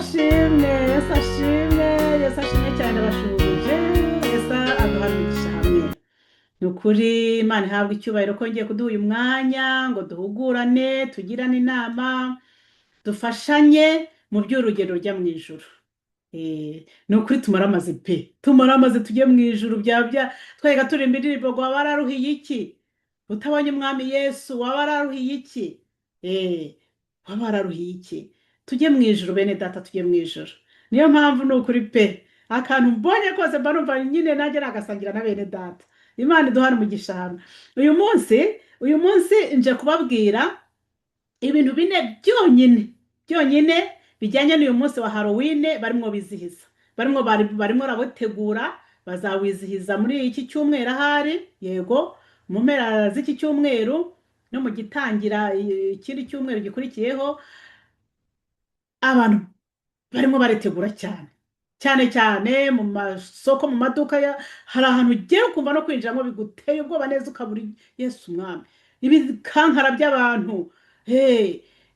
ashimwe, Yesu ashimwe, Yesu ashimwe cyane abashubuje, Yesu aduhamigisha hamwe. Ni ukuri Imana ihabwa icyubahiro ko ngiye kuduha uyu mwanya ngo duhugurane, tugirane inama, dufashanye mu by'urugendo rujya mu ijuru. Ni ukuri tumara amazi pe, tumara amazi tujye mu ijuru twega turirimba indirimbo ngo waba wararuhiye iki? Utabonye umwami Yesu waba wararuhiye iki? Waba wararuhiye iki? Tujye mu ijuru bene data, tujye mu ijuru. Niyo mpamvu ni ukuri pe, akantu mbonye kose mba numva nyine nanjye nagasangira na bene data. Imana iduhane umugisha hamwe. Uyu munsi nje kubabwira ibintu bine byonyine bijyanye n'uyu munsi wa Halloween barimo bizihiza. Barimo barabutegura, bazawizihiza muri iki cyumweru ahari, yego, mu mpera z'iki cyumweru no mu gitangira ikindi cyumweru gikurikiyeho. Abantu barimo baritegura cyane mu masoko, mu maduka hari ahantu ugiye ukumva no kwinjiramo biguteye ubwoba neza ukabura Yesu umwami. Ibikankara by'abantu,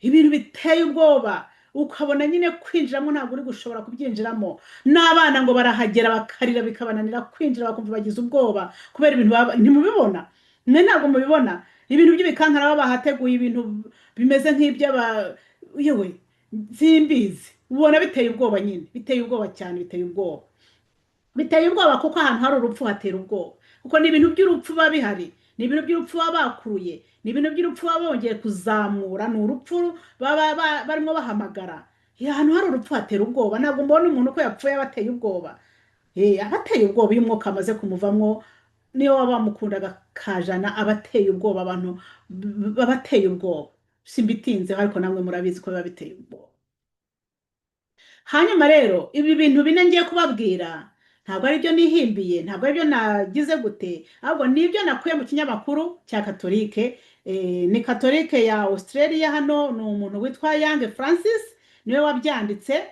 ibintu biteye ubwoba, ukabona nyine kwinjiramo ntabwo uri gushobora kubyinjiramo. N'abana ngo barahagera bakarira bikabananira kwinjira, bakumva bagize ubwoba kubera ibintu ntimubibona, mwe ntabwo mubibona. Ibintu by'ibikankara baba bahateguye ibintu bimeze yewe simbizi, ubona biteye ubwoba nyine, biteye ubwoba cyane, biteye ubwoba kuko ahantu hari urupfu hatera ubwoba, kuko ni ibintu by'urupfu biba bihari, ni ibintu by'urupfu baba bakuruye, ni ibintu by'urupfu baba bongeye kuzamura, ni urupfu baba barimo bahamagara. Ahantu hari urupfu hatera ubwoba. Ntabwo mbona umuntu ko yapfuye aba ateye ubwoba. Aba ateye ubwoba iyo umwuka amaze kumuvamo, niyo waba wamukundaga kajana aba ateye ubwoba. Abantu baba ateye ubwoba, simbitinzeho ariko namwe murabizi ko biba biteye ubwoba. Hanyuma rero ibi bintu bine ngiye kubabwira ntabwo ari byo nihimbiye, ntabwo ari byo nagize gute, ahubwo ni ibyo nakuye mu kinyamakuru cya Katolike. Ni Katolike ya Australia. Hano ni umuntu witwa Young Francis niwe wabyanditse.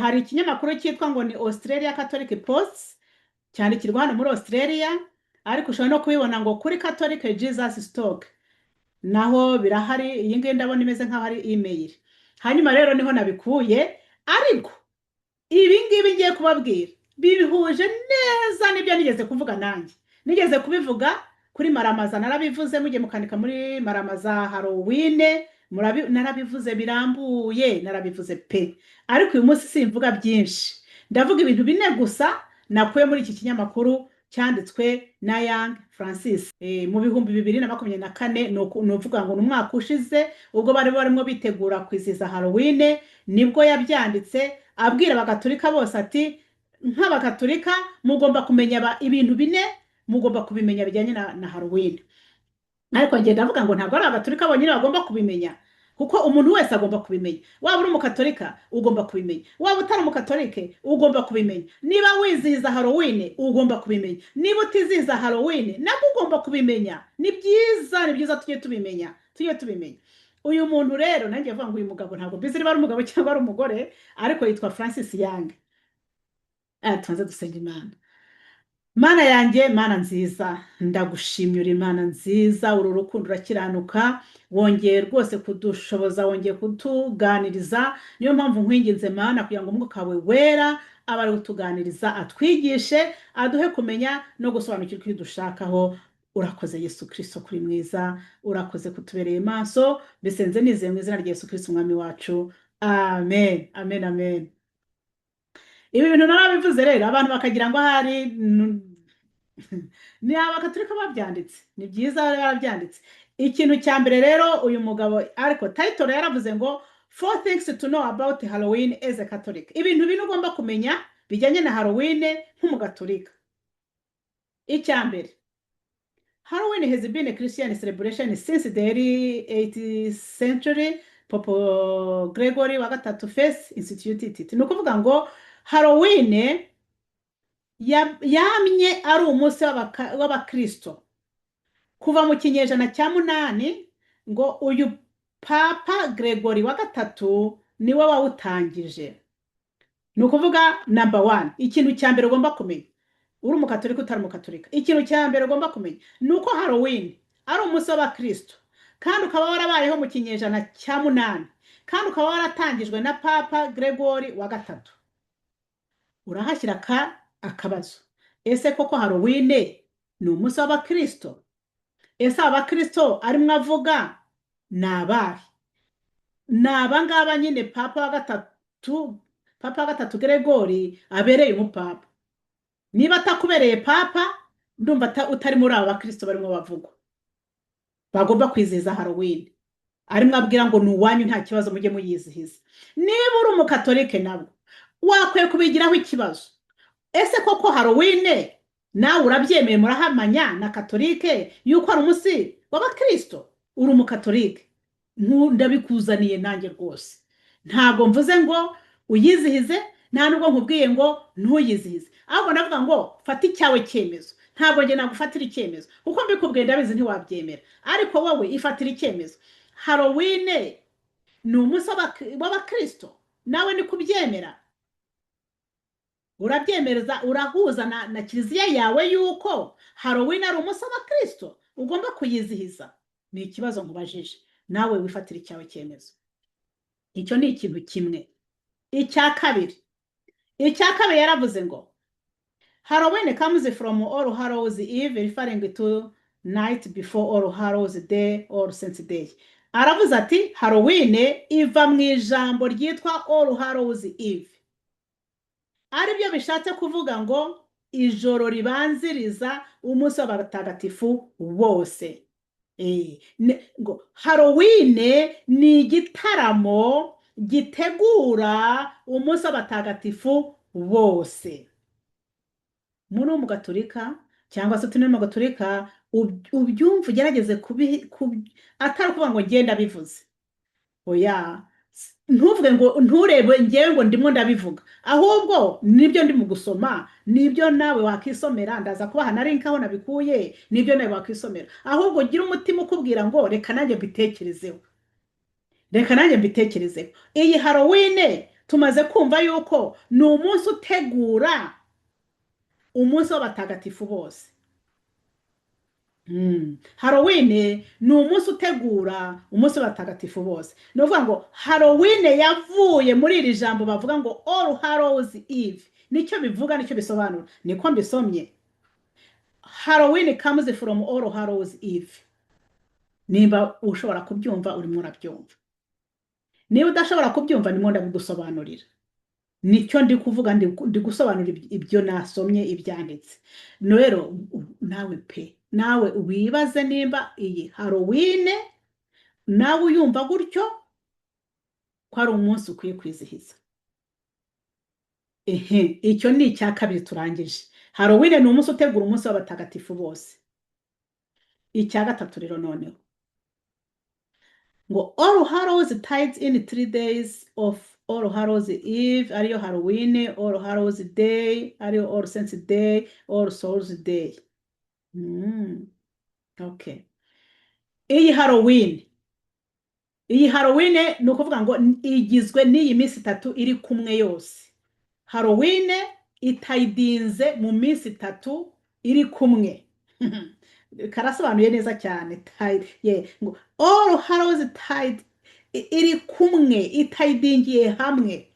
Hari ikinyamakuru cyitwa ngo ni Australia Catholic Post, cyandikirwa hano muri Australia, ariko ushobora no kubibona ngo kuri Catholic Jesus Stock naho birahari. Iyi ngiyi ndabona imeze nk'aho ari email. Hanyuma rero niho nabikuye, ariko ibi ngibi ngiye kubabwira bihuje neza n'ibyo nigeze kuvuga nanjye. Nigeze kubivuga kuri Maramaza, narabivuze mujye mukanika muri Maramaza Halloween, narabivuze birambuye, narabivuze pe. Ariko uyu munsi simvuga byinshi, ndavuga ibintu bine gusa nakuye muri iki kinyamakuru cyanditswe na Young Francis mu 2024. ni uvuga ngo n'umwaka ushize, ubwo bari barimo bitegura kwizihiza Halloween, nibwo yabyanditse abwira abagatolika bose ati nk'abagatolika mugomba kumenya ibintu bine, mugomba kubimenya bijyanye na Halloween. Ariko ngenda ndavuga ngo ntabwo ari abagatolika bonyine bagomba kubimenya, kuko umuntu wese agomba kubimenya. Waba uri umukatolika ugomba kubimenya, waba utari umukatolike ugomba kubimenya. Niba wizihiza Halloween ugomba kubimenya, niba utizihiza Halloween nabwo ugomba kubimenya. Ni byiza tujye tubimenya. Uyu muntu rero nanjye avuga ngo uyu mugabo ntabwo mbizi niba ari umugabo cyangwa ari umugore, ariko yitwa Francis Young. Tubanze dusenga Imana. Mana yanjye, Mana nziza, ndagushimye, uri Mana nziza, uru rukundo urakiranuka, wongeye rwose kudushoboza, wongeye kutuganiriza. Niyo mpamvu nkwinginze Mana kugira ngo umwuka wawe wera abe ari kutuganiriza, atwigishe, aduhe kumenya no gusobanukirwa icyo dushakaho. Urakoze Yesu Kristo, kuri mwiza, urakoze kutubereye maso. Bisenze nizeye mu izina rya Yesu Kristo umwami wacu, amen, amen, amen. Ibi bintu narabivuze rero abantu bakagira ngo ahari ni abakatolika babyanditse. Ni byiza barabyanditse. Ikintu cya mbere rero uyu mugabo, ariko title yaravuze ngo 4 things to know about Halloween as a Catholic. Ibintu bine ugomba kumenya bijyanye na Halloween nk'umugatolika. Icya mbere, Halloween has been a Christian celebration since the early 8th century. Pope Gregory wa gatatu first instituted it. Ni ukuvuga ngo Halloween yamye ari umunsi w'abakristo kuva mu kinyejana cya 8, ngo uyu Papa Gregory wa gatatu niwe wawutangije. Ni ukuvuga number 1, ikintu cya mbere ugomba kumenya uri umukatolika utari umukatolika, ikintu cya mbere ugomba kumenya ni uko Halloween ari umunsi w'abakristo, kandi ukaba warabayeho mu kinyejana cya 8. kandi ukaba waratangijwe na papa Gregory wa gatatu, urahashyira akabazo. Ese koko Halloween ni umunsi w'abakristo? Ese abakristo arimo avuga ni abahe? Ni abangaba nyine papa wa gatatu Gregory abereye umupapa. Niba atakubereye papa, ndumva utari muri aba bakristo barimo bavugwa bagomba kwizihiza Halloween. Arimo abwira ngo ni uwanyu, nta kibazo, mujye muyizihiza. Niba uri umukatolike nabwo wakwiye kubigiraho ikibazo. Ese koko Halloween nawe urabyemeye, murahamanya na katolike yuko ari umunsi w'abakristo? Uri umukatolike, ndabikuzaniye nanjye rwose. Ntabwo mvuze ngo uyizihize, nta nubwo nkubwiye ngo ntuyizihize, ahubwo ndavuga ngo fata icyawe cyemezo. Ntabwo njye nagufatira icyemezo, kuko mbikubwiye ndabizi ntiwabyemera, ariko wowe ifatira icyemezo. Halloween ni umunsi w'abakristo, nawe ni kubyemera? Urabyemereza, urahuza na kiliziya yawe yuko Halloween ari umunsi w'abakristo ugomba kuyizihiza? Ni ikibazo nkubajije, nawe wifatira icyawe cyemezo. Icyo ni ikintu kimwe. Icya kabiri yaravuze ngo Halloween comes from All Hallows Eve, referring to night before All Hallows Day or Saints Day. Aravuze ati Halloween iva mu ijambo ryitwa All Hallows Eve, aribyo bishatse kuvuga ngo ijoro ribanziriza umunsi w'abatagatifu bose. Ngo Halloween ni igitaramo gitegura umunsi w'abatagatifu bose. Muri umugatolika cyangwa se tuni umugatolika ubyumva, ugerageze atari kuvuga ngo ngenda bivuze. Oya, ntuvuge ngo nturebe ngewe ngo ndimo ndabivuga, ahubwo nibyo ndi mu gusoma, nibyo nawe wakisomera. Ndaza kubaha na link aho nabikuye, nibyo nawe wakisomera. Ahubwo gira umutima ukubwira ngo reka nanjye mbitekerezeho, reka nanjye mbitekerezeho. Iyi Halloween tumaze kumva yuko ni umunsi utegura umunsi w'abatagatifu bose. Halloween ni umunsi utegura umunsi w'abatagatifu bose. Ni ukuvuga ngo Halloween yavuye muri iri jambo bavuga ngo All Hallows Eve. Nicyo bivuga, nicyo bisobanura, niko mbisomye. Halloween comes from All Hallows Eve. Niba ushobora kubyumva urimo urabyumva, niba udashobora kubyumva ndimo ndabigusobanurira. Nicyo ndi kuvuga, ndi gusobanura ibyo nasomye ibyanditse. Rero nawe wibaze nimba iyi Halloween nawe uyumva gutyo ko ari umunsi ukwiye kwizihiza. Icyo ni icya kabiri turangije. Halloween ni umunsi utegura umunsi w'abatagatifu bose. Icya gatatu rero noneho ngo All Hallows tied in 3 days of All Hallows Eve, ariyo Halloween, All Hallows Day, ariyo All Saints Day, All Souls Day. Okay. Iyi Halloween ni ukuvuga ngo igizwe n'iyi minsi itatu iri kumwe yose. Halloween itayidinze mu minsi itatu iri kumwe. Karasobanuye neza cyane. Ngo All Hallows tied iri kumwe, itayidingiye hamwe.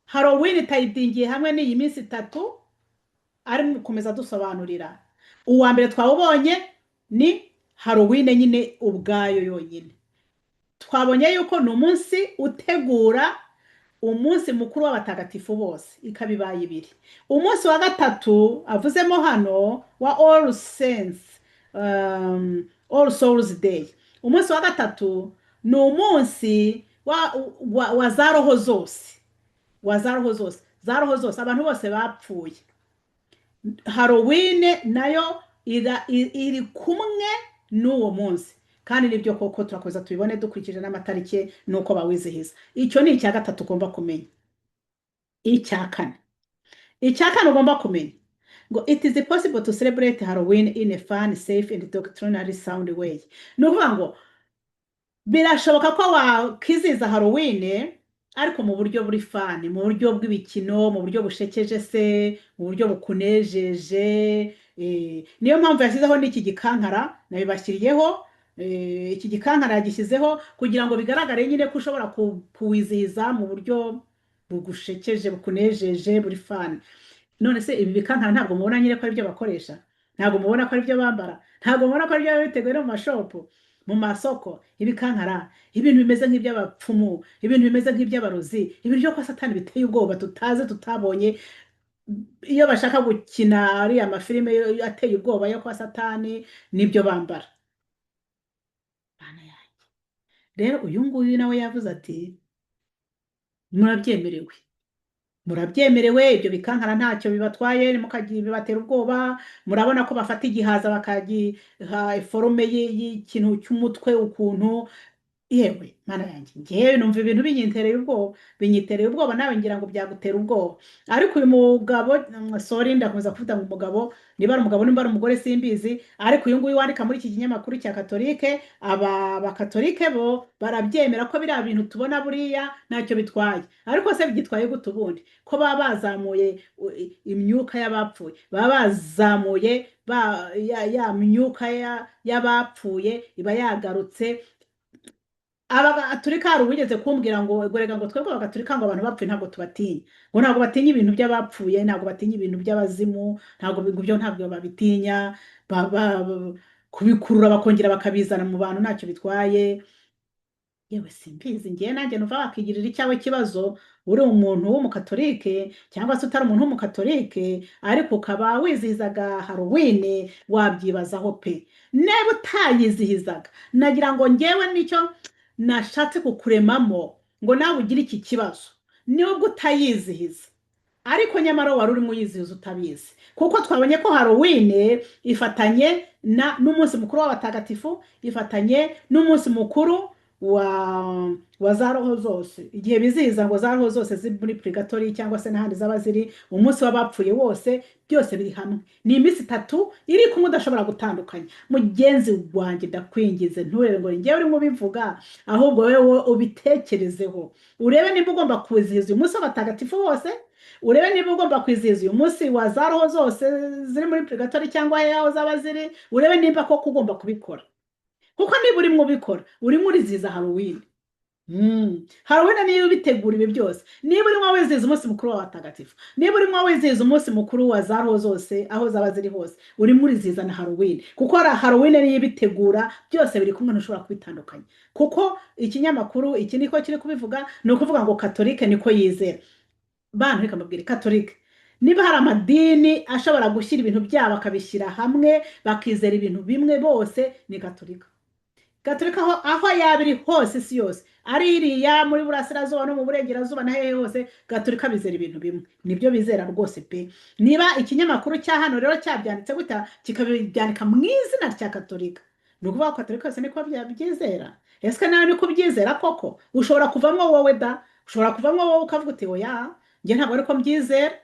Halloween itayidingiye hamwe n'iyi minsi itatu ari gukomeza dusobanurira. Uwa mbere twabonye ni Halloween nyine ubwayo yonyine. Twabonye yuko ni umunsi utegura umunsi mukuru w'abatagatifu bose, ikabibaye ibiri. Umunsi wa gatatu avuzemo hano wa All Saints, All Souls Day. Umunsi wa gatatu ni umunsi wa za roho zose, za roho zose, abantu bose bapfuye. Halloween nayo iri kumwe n'uwo munsi, kandi nibyo koko turakoza tubibone dukurikije n'amatariki nuko bawizihiza. Icyo ni icya gatatu ugomba kumenya. Icya kane ugomba kumenya ngo it is possible to celebrate Halloween in a fun, safe and doctrinally sound way. Ni ukuvuga ngo birashoboka ko wakizihiza Halloween ariko mu buryo buri fani, mu buryo bw'ibikino, mu buryo bushekeje se, mu buryo bukunejeje. Niyo mpamvu yashyizeho n'iki gikankara nabibashyiriyeho iki gikankara yagishyizeho kugira ngo bigaragare nyine ko ushobora kuwizihiza mu buryo bugushekeje bukunejeje buri fani. None se ibi bikankara ntabwo mubona nyine ko ari byo bakoresha, ntabwo mubona ko ari byo bambara, ntabwo mubona ko ari byo biba biteguye no mu mashopu, mu masoko. Ibikankara, ibintu bimeze nk'iby'abapfumu, ibintu bimeze nk'iby'abarozi, ibintu byo kwa satani biteye ubwoba tutazi tutabonye. Iyo bashaka gukina ariya mafilime ateye ubwoba yo kwa satani nibyo bambara. Bana yanjye. Rero uyu nguyu nawe yavuze ati murabyemerewe, murabyemerewe, ibyo bikankara ntacyo bibatwaye, ntimukagira bibatera ubwoba. Murabona ko bafata igihaza bakagiha iforume y'ikintu cy'umutwe ukuntu. Yewe mana yanjye, ngewe numva ibintu binyitereye ubwoba, binyitereye ubwoba, nawe ngira ngo byagutera ubwoba. Ariko uyu mugabo, sorry ndakomeza kuvuga ngo umugabo, niba ari umugabo niba ari umugore simbizi, ariko uyu nguyu wandika muri iki kinyamakuru cya Katolike, aba bakatolike bo barabyemera ko biriya bintu tubona buriya ntacyo bitwaye. Ariko se bigitwaye gute ubundi ko baba bazamuye imyuka y'abapfuye, baba bazamuye ya myuka y'abapfuye iba yagarutse. Abagatulika hari uwigeze kumbwira ngo gorega ngo twebwe abagatulika ngo abantu bapfuye ntabwo tubatinya, ngo ntabwo batinya ibintu by'abapfuye, ntabwo batinya ibintu by'abazimu, ntabwo ibyo ntabwo babitinya. Kubikurura bakongera bakabizana mu bantu ntacyo bitwaye. Yewe simbizi, ngewe nanjye numva wakigirira icyawe kibazo uri umuntu w'umukatolike cyangwa se utari umuntu w'umukatolike, ariko ukaba wizihizaga Halloween, wabyibazaho pe. Niba utayizihizaga, nagira ngo ngewe nicyo nashatse kukuremamo ngo nawe ugire iki kibazo, nubwo utayizihiza ariko nyamara wari urimo uyizihiza utabizi, kuko twabonye ko Halloween ifatanye n'umunsi mukuru w'abatagatifu, ifatanye n'umunsi mukuru wa za roho zose. Igihe bizihiza ngo za roho zose ziri muri purigatori cyangwa se n'ahandi zaba ziri, umunsi w'abapfuye wose, byose biri hamwe. Ni iminsi itatu iri kumwe udashobora gutandukanya. Mugenzi wanjye ndakwingize nturebe ngo ngewe urimo ubivuga, ahubwo wowe ubitekerezeho, urebe niba ugomba kwizihiza uyu munsi w'abatagatifu wose, urebe niba ugomba kwizihiza uyu munsi wa za roho zose ziri muri purigatori cyangwa aho zaba ziri, urebe niba koko ugomba kubikora. Kuko niba urimo ubikora urimo urizihiza Halloween. Halloween niyo ubitegura ibi byose, niba urimo wizihiza umunsi mukuru w'abatagatifu, niba urimo wizihiza umunsi mukuru wa za roho zose aho zaba ziri hose, urimo urizihiza na Halloween. Kuko Halloween niyo ibitegura, byose biri kumwe, ntushobora kubitandukanya. Kuko ikinyamakuru iki niko kiri kubivuga, ni ukuvuga ngo Katolike niko yizera. Bantu reka mbabwire, Katolike niba hari amadini ashobora gushyira ibintu byabo akabishyira hamwe bakizera ibintu bimwe bose, ni Katolika. Gatolika aho yaba iri hose isi yose, ari iriya muri burasirazuba no mu burengerazuba na hehe hose, Gatolika bizera ibintu bimwe, nibyo bizera rwose pe. Niba ikinyamakuru cya hano rero cyabyanditse gutya kikabyandika mu izina rya Katolika, ni ukuvuga ko Katolika yose niko byizera. Ese nawe niko byizera koko? Ushobora kuvamo wowe da, ushobora kuvamo wowe ukavuga uti oya njye ntabwo ariko mbyizera.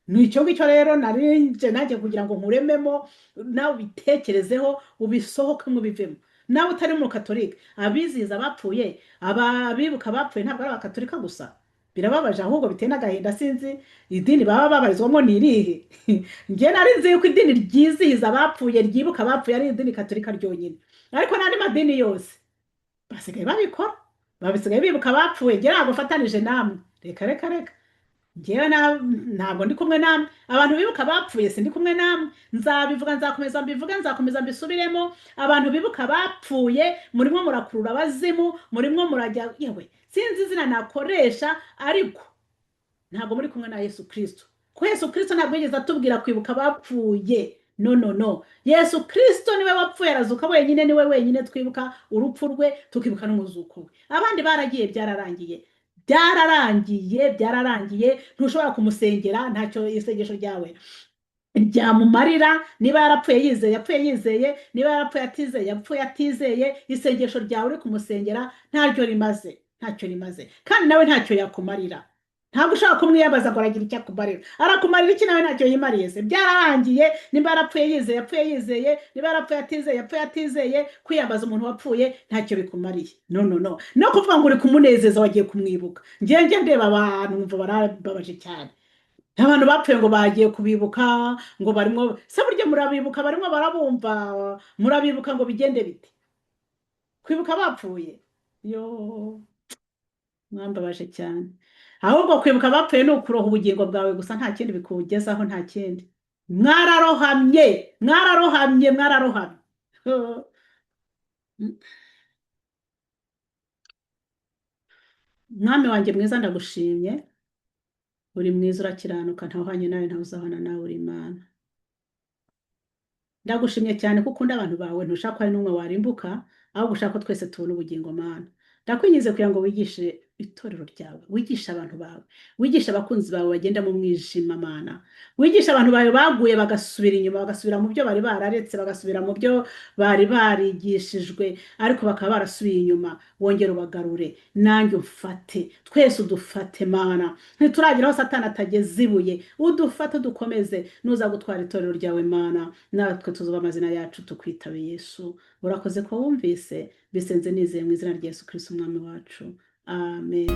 Ni icyo ngicyo rero narinje nanjye kugira ngo nkurememo, nawe ubitekerezeho, ubisohokemo ubivemo. Nawe utari mu Katolika, abizihiza abapfuye, abibuka abapfuye ntabwo ari abakatolika gusa. Birababaje ahubwo biteye n'agahinda, sinzi idini baba babarizwamo ni irihe. Njye nari nzi yuko idini ryizihiza abapfuye, ryibuka abapfuye ari idini Katolika ryonyine, ariko n'andi madini yose basigaye babikora, babisigaye bibuka abapfuye. Njye ntabwo mfatanije namwe, reka reka reka, ngewe ntabwo ndi kumwe namwe. Abantu bibuka abapfuye sindi kumwe namwe, nzabivuga, nzakomeza mbivuga, nzakomeza mbisubiremo. Abantu bibuka abapfuye murimo murakurura abazimu, murimo murajya, yewe sinzi izina nakoresha, ariko ntabwo muri kumwe na Yesu Kristo. Ko Yesu Kristo ntabwo yigeze atubwira kwibuka abapfuye, no. Yesu Kristo niwe wapfuye arazuka wenyine, niwe wenyine twibuka urupfu rwe, tukibuka n'umuzuko we. Abandi baragiye, byararangiye, ntushobora kumusengera, ntacyo isengesho ryawe ryamumarira. Niba yarapfuye yizeye, yapfuye yizeye, niba yarapfuye atizeye, yapfuye atizeye, isengesho ryawe uri kumusengera ntacyo rimaze, kandi nawe ntacyo yakumarira. Ntabwo ushaka kumwiyabaza ngo aragira icyo akumarira, arakumarira iki? Nawe ntacyo yimariye se. Byararangiye. Niba yarapfuye yizeye, yapfuye yizeye, niba yarapfuye atizeye, yapfuye atizeye, kwiyambaza umuntu wapfuye ntacyo bikumariye. No kuvuga ngo uri kumunezeza wagiye kumwibuka. Njye ndeba abantu numva barababaje cyane, abantu bapfuye ngo bagiye kubibuka, ngo barimo se burya murabibuka, barimo barabumva, murabibuka ngo bigende bite? kwibuka abapfuye yo mwambabaje cyane ahubwo kwibuka abapfuye ni ukuroha ubugingo bwawe gusa nta kindi bikugezaho nta kindi mwararohamye mwararohamye mwararohamye mwami wanjye mwiza ndagushimye uri mwiza urakiranuka ntawuhanye nawe ntawuzahana nawe uri Imana ndagushimye cyane ko ukunda abantu bawe ntushaka ko hari n'umwe warimbuka ahubwo ushaka ko twese tubona ubugingo Mana ndakwingize kugira ngo wigishe itorero ryawe wigishe abantu bawe wigishe abakunzi bawe bagenda mu mwijima Mana wigishe abantu bawe baguye bagasubira inyuma bagasubira mu byo bari bararetse bagasubira mu byo bari barigishijwe ariko bakaba barasubiye inyuma wongere ubagarure nanjye umfate twese udufate Mana ntituragira aho Satani atageze ibuye udufate dukomeze nuza gutwara itorero ryawe Mana natwe tuzuba amazina yacu tukwitabe Yesu urakoze ko wumvise bisenze nizeye mu izina rya Yesu Kristo umwami wacu amen.